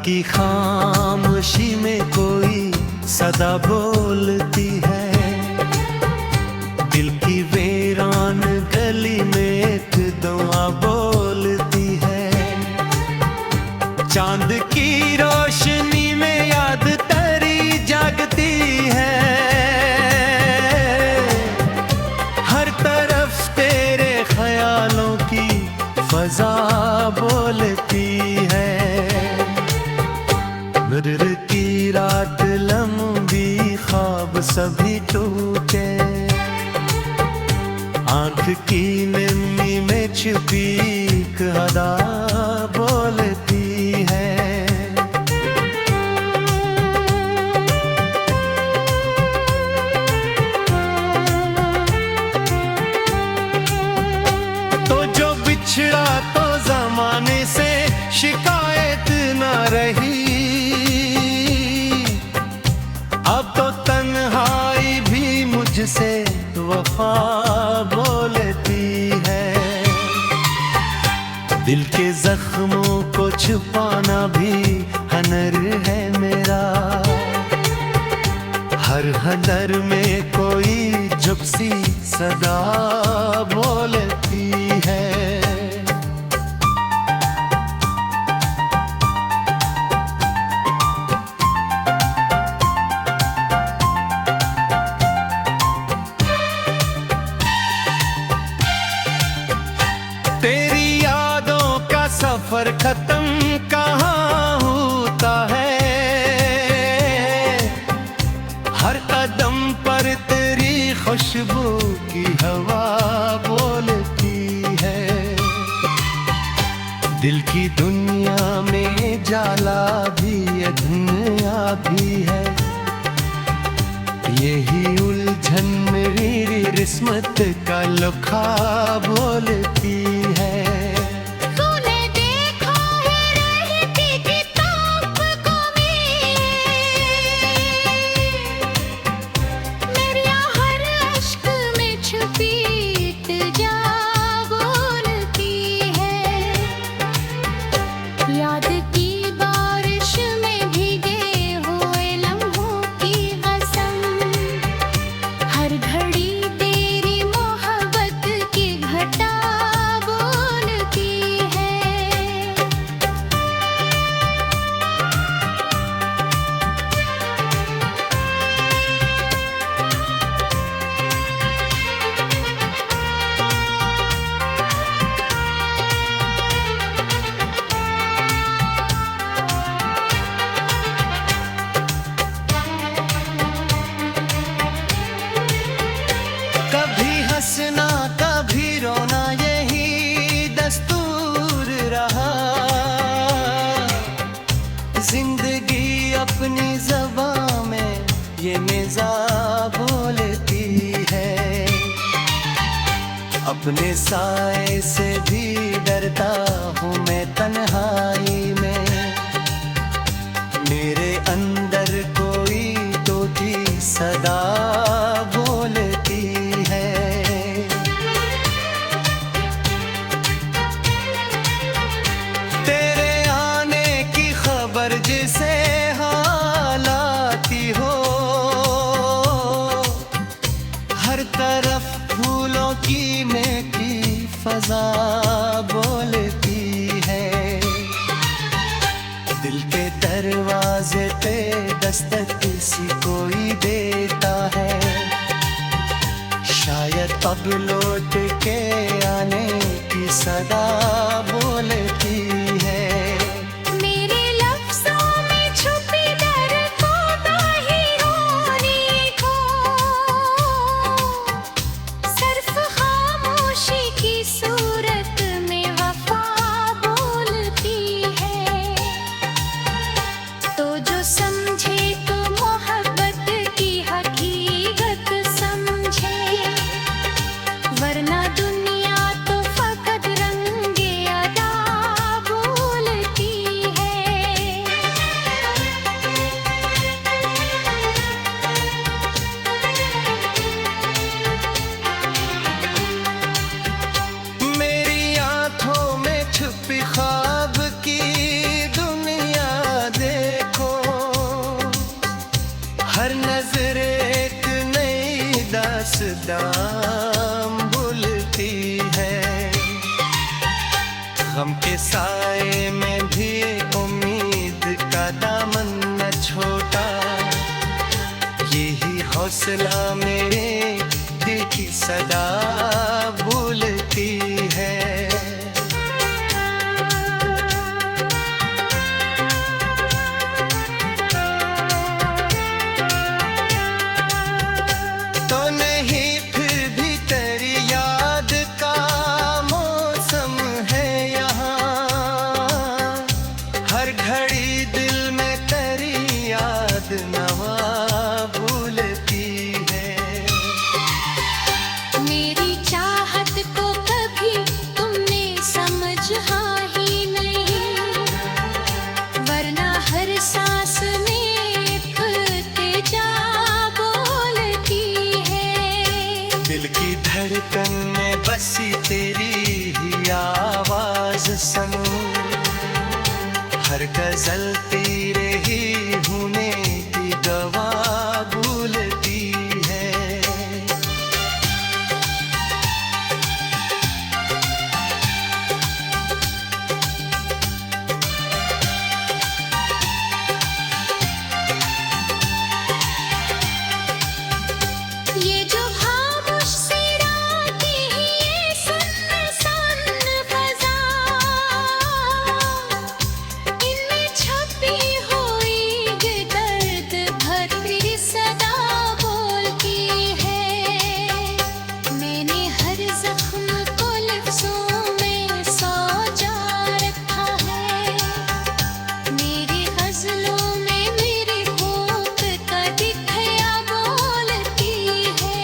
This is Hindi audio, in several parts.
की खामोशी में कोई सदा बोलती है, दिल की वीरान गली में एक दुआ बोलती है। चांद की रोशनी में याद तेरी जागती है, हर तरफ तेरे ख्यालों की फजा बोलती है। मर्र की रात लंबी ख्वाब सभी टूटे, आंख की नमी में छुपी एक अदा बोलती है। तो जो बिछड़ा तो जमाने से शिकायत न रही, अब तो तन्हाई भी मुझसे वफा बोलती है। दिल के जख्मों को छुपाना भी हनर है मेरा, हर हनर में कोई जुबसी सदा बोलती है। तेरी यादों का सफर खत्म कहाँ होता है, हर कदम पर तेरी खुशबू की हवा बोलती है। दिल की दुनिया में जाला भी है, दुनिया भी है, यही उलझन मेरी किस्मत का लुखा बोलती है। तूने देखा है रहती किताब को मेरी हर अश्क में छुपी इल्तिजा बोलती है। याद की बारिश में भीगे हुए लम्हों की कसम, हर घड़ी कभी हंसना कभी रोना यही दस्तूर रहा, जिंदगी अपनी ज़बां में ये मिज़ा बोलती है। अपने साए से भी डरता हूँ मैं तन्हाई में, मेरे अंदर कोई तोती सदा बोलती है। तेरे आने की खबर जिसे हाल आती हो, हर तरफ फूलों की महकी फजा बोलती है। दिल के दरवाजे पे दस्तक किसी कोई देता है, शायद अब लौट के आने की सदा बोलती है। मेरे लफ्ज़ों में छुपी डर को ताहिरोनी को सिर्फ खामोशी की सूरत में वफा बोलती है। तो जो समझे तो मोहब्बत की हकीकत समझे, वरना दुनिया तो फकत रंग गम के साए में भी उम्मीद का दामन न छोटा, यही हौसला मेरे दिल की सदा बोलती है। तो नहीं फिर भी तेरी याद का मौसम है यहाँ, हर घड़ी दिल में तेरी याद नवा भूलती है। मेरी चाहत को कभी तुमने समझा ही नहीं, वरना हर सांस में खुद जा बोलती है। दिल की धड़कन में बसी तेरी ही आवाज सुनूं, हर गजल तेरे ही होने की गवाह भूलती है। ये जो खामोश सी रातें हैं, ये सुनसान फ़ज़ा, इनमें छपी हुई ये दर्द भरी सदा बोलती है। मैंने हर ज़ख्म को लफ्ज़ों में सौजा रखा है, मेरी ग़ज़लों में मेरी होप का दिखया बोलती है।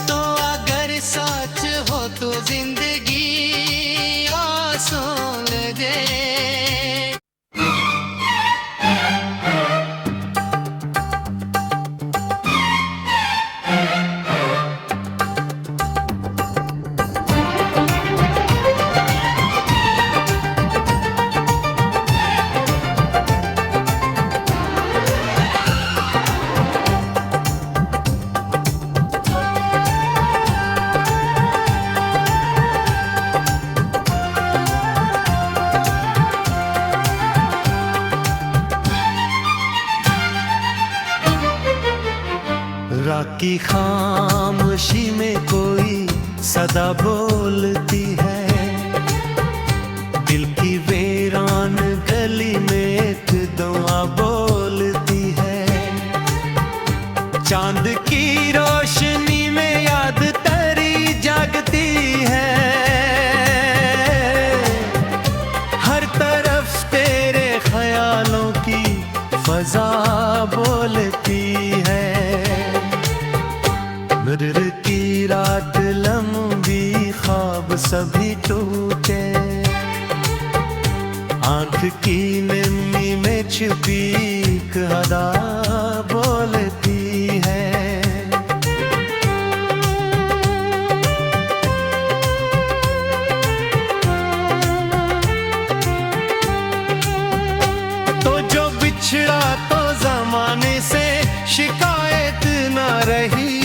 तो अगर सच हो तो जिंदगी आसान लगे। रात की खामोशी में कोई सदा बोलती है, दिल की वीरान गली में एक दुआ बोलती है। चांद की रोशनी में याद तेरी जागती है, हर तरफ तेरे ख्यालों की फजा बोलती है। मर्र की रात लंबी ख्वाब सभी टूटे, आंख की नमी में छुपी एक अदा बोलती है। तो जो बिछड़ा तो जमाने से शिकायत न रही,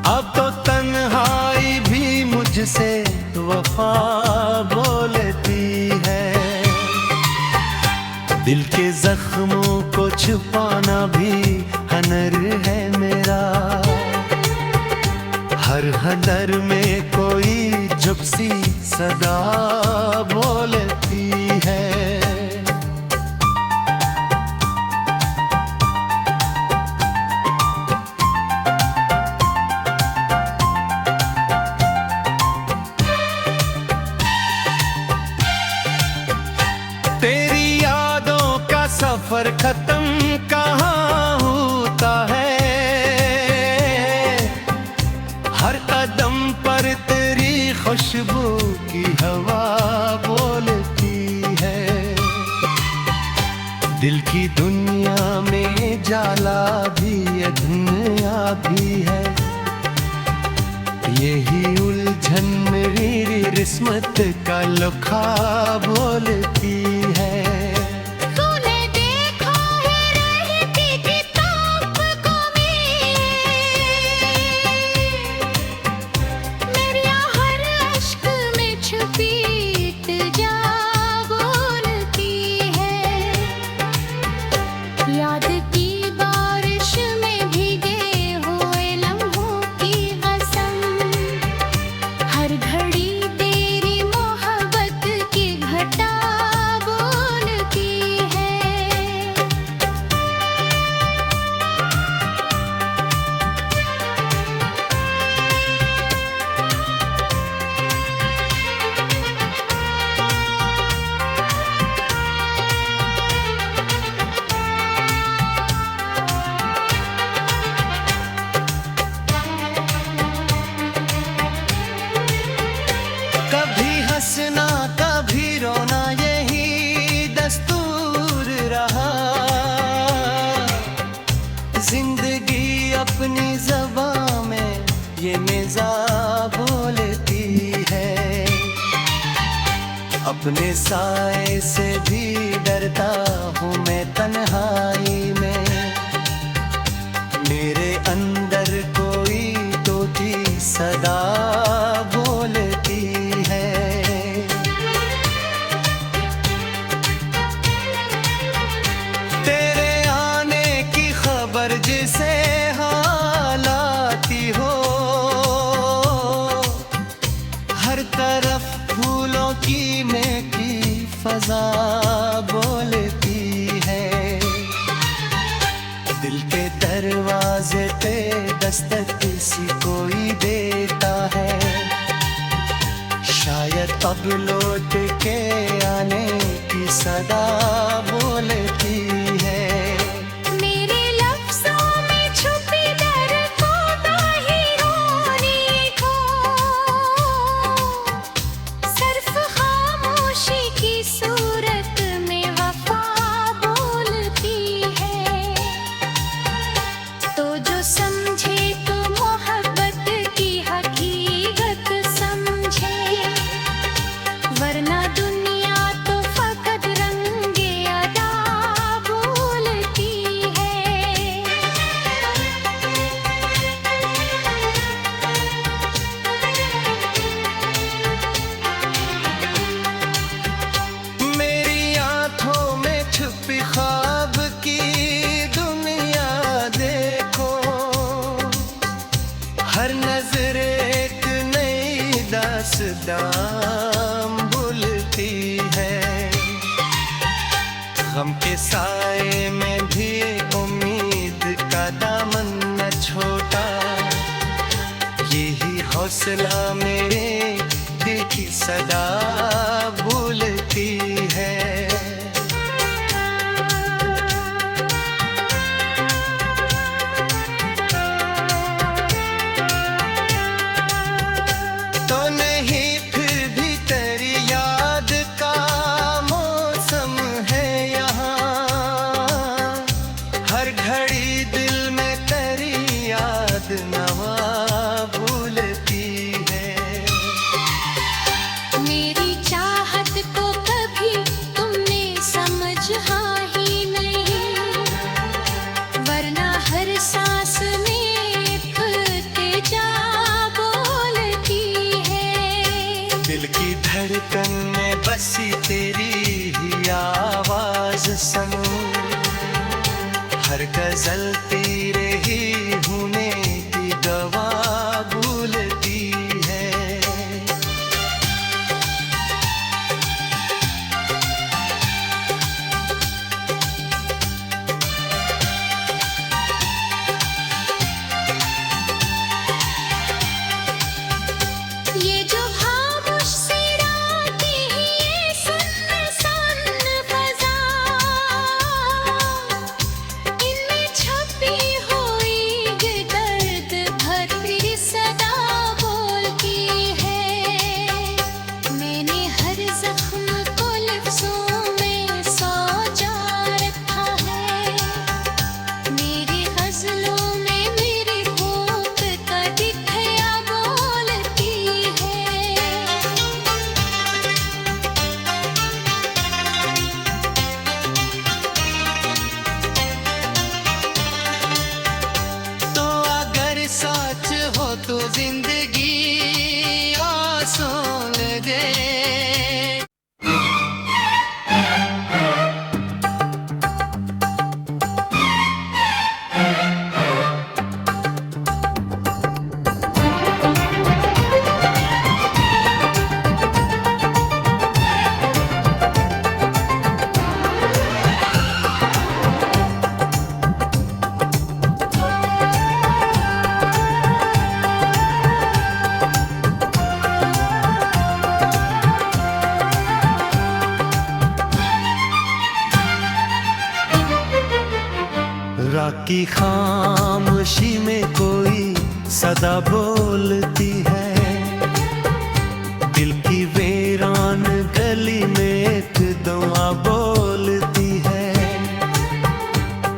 अब तो तन्हाई भी मुझसे वफा बोलती है। दिल के जख्मों को छुपाना भी हनर है मेरा, हर हदर में कोई जुबसी सदा बोलती है। तेरी यादों का सफर खत्म कहाँ होता है, हर कदम पर तेरी खुशबू की हवा बोलती है। दिल की दुनिया में जाला भी है, दुनिया भी है, यही उलझन मेरी किस्मत का लखा बोलती है। तूने बेनिजा बोलती है। अपने साए से भी डरता हूँ मैं तन्हाई में, मेरे अंदर कोई तोती सदा बोलती है। तेरे आने की खबर जिसे हाल आती हो, हर तरफ फूलों की महकी फजा बोलती है। दिल के दरवाजे पे दस्तक किसी कोई देता है, शायद अब लौट के आने की सदा बोलती है। मेरे लफ्ज़ों में छुपी डर को ताहिरोनी को, सिर्फ खामोशी की सूरत में वफा बोलती है। तो जो समझे तो मोहब्बत की हकीकत समझे, वरना दुनिया तो फकत रंगे अदा बोलती है। मेरी आंखों में छुपी ख्वाब की दुनिया देखो, हर नजर एक नई दास्तां बोलती है। गम के साए में भी उम्मीद का दामन न छोटा, यही हौसला मेरे दिल की सदा बोलती है। तो नहीं फिर भी तेरी याद का मौसम है यहाँ, हर घड़ी दिल में तेरी याद नवा भूलती है। मेरी चाहत को कभी तुमने समझा ही नहीं, वरना हर सांस में इल्तिजा बोलती है। दिल की धड़कन में बसी तेरी ही आवाज सुनूं, हर गजल तेरे ही होने की गवाह भूलती है। ये जो खामोश सी रातें हैं, ये सुन्न फजा, इनमें छुपी हुई ये दर्द भरी सदा बोलती है। मैंने हर जख्म को लफ्ज़ों में सौजा रखा है, मेरी गज़लों में मेरी होप का दिखया बोलती है। तो अगर सच हो तो जिंदगी आसान दे। रात की खामोशी में कोई सदा बोलती है, दिल की वीरान गली में एक दुआ बोलती है।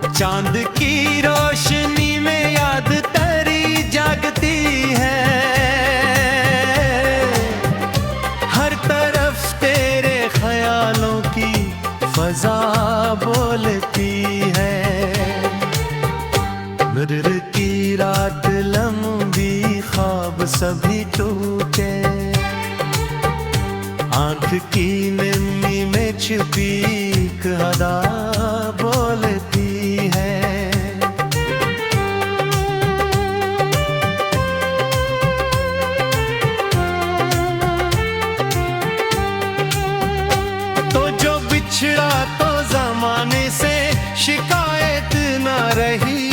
चांद की रोशनी में याद तेरी जागती है, फजा बोलती है। मदर की रात लंबी, ख्वाब सभी टूटे, आंख की नमी में छुपी एक अदा बोलती है। तो जो बिछड़ा तो जमाने से शिकायत न रही,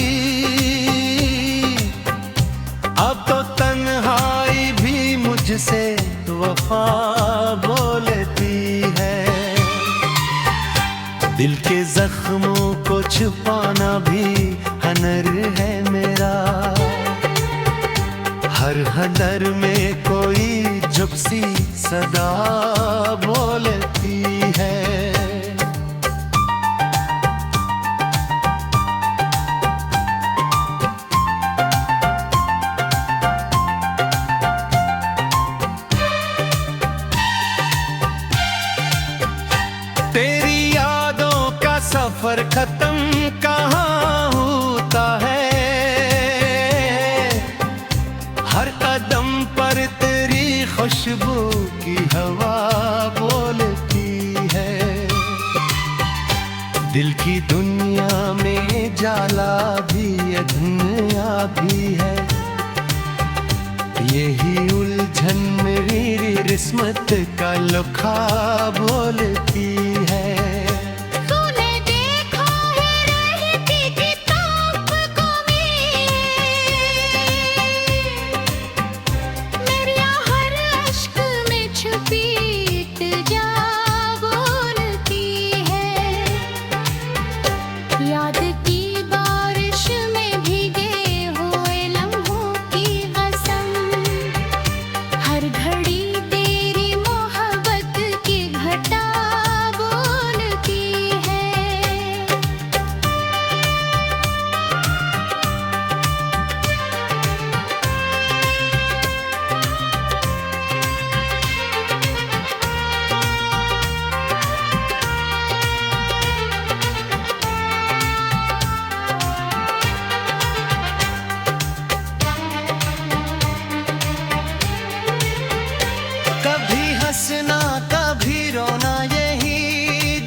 अब तो तन्हाई भी मुझसे वफा बोलती है। दिल के जख्मों को छुपाना भी हनर है मेरा, हर हदर में कोई जुबसी सदा बोलती है। तेरी यादों का सफर खत्म कहाँ होता है, हर कदम पर तेरी खुशबू की हवा बोलती है। दिल की दुनिया में जाला भी है, दुनिया भी है, यही उलझन मेरी किस्मत का लुखा बोलती है। तूने देखा है रहती किताब को मेरी हर अश्क में छुपी इल्तिजा बोलती है। याद की बारिश में भीगे हुए लम्हों की कसम, हर घड़ी तेरी मोहब्बत की घटा बोलती है। कभी हंसना कभी रोना यही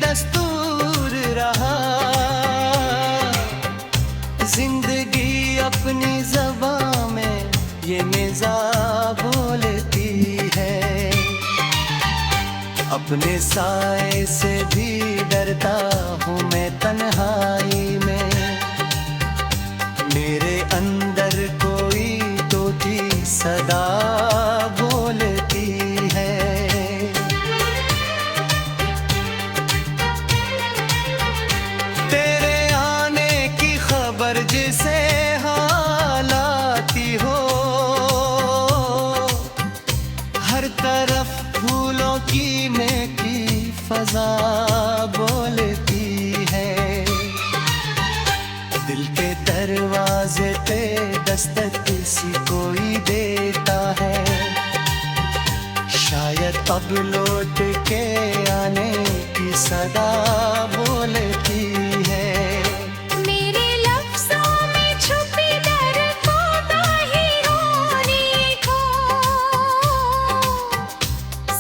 दस्तूर रहा, जिंदगी अपनी ज़बां में ये निज़ा बोलती है। अपने साए से भी डरता हूँ मैं तन्हाई में, मेरे अंदर कोई तोती सदा बोलती है। तेरे आने की खबर जिसे हाल आती हो, हर तरफ फूलों की महकी फजा बोलती है। दिल के दरवाजे पे दस्तक किसी कोई देता है, शायद अब लौट के आने की सदा बोलती है। मेरे लफ्ज़ों में छुपी डर को ताहिरोनी को,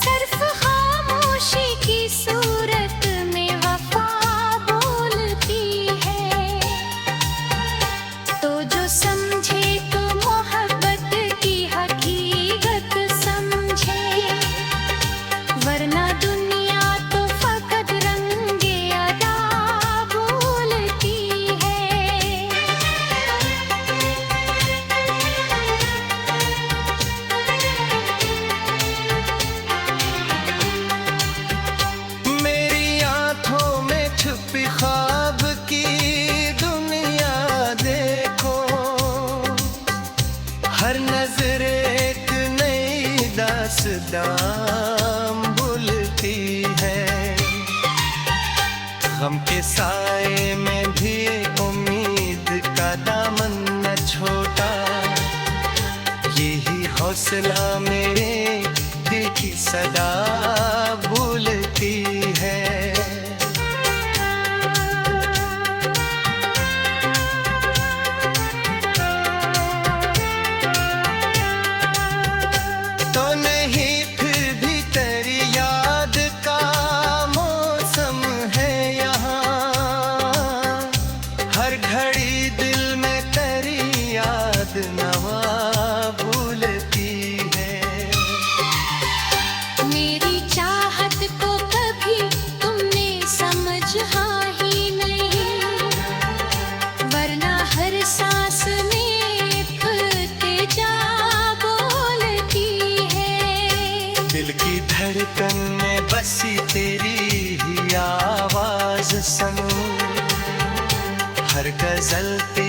सिर्फ खामोशी की सूरत में वफा बोलती है। तो जो समझे तो मोहब्बत की हकीकत समझे, वरना दुनिया तो फकत रंगे अदा बोलती है। मेरी आंखों में छुपी ख्वाब की दुनिया देखो, हर नजर एक नई दास्तां बोलती है। गम के साए में भी उम्मीद का दामन न छोटा, यही हौसला मेरे दिल की सदा बोलती है। फिसलते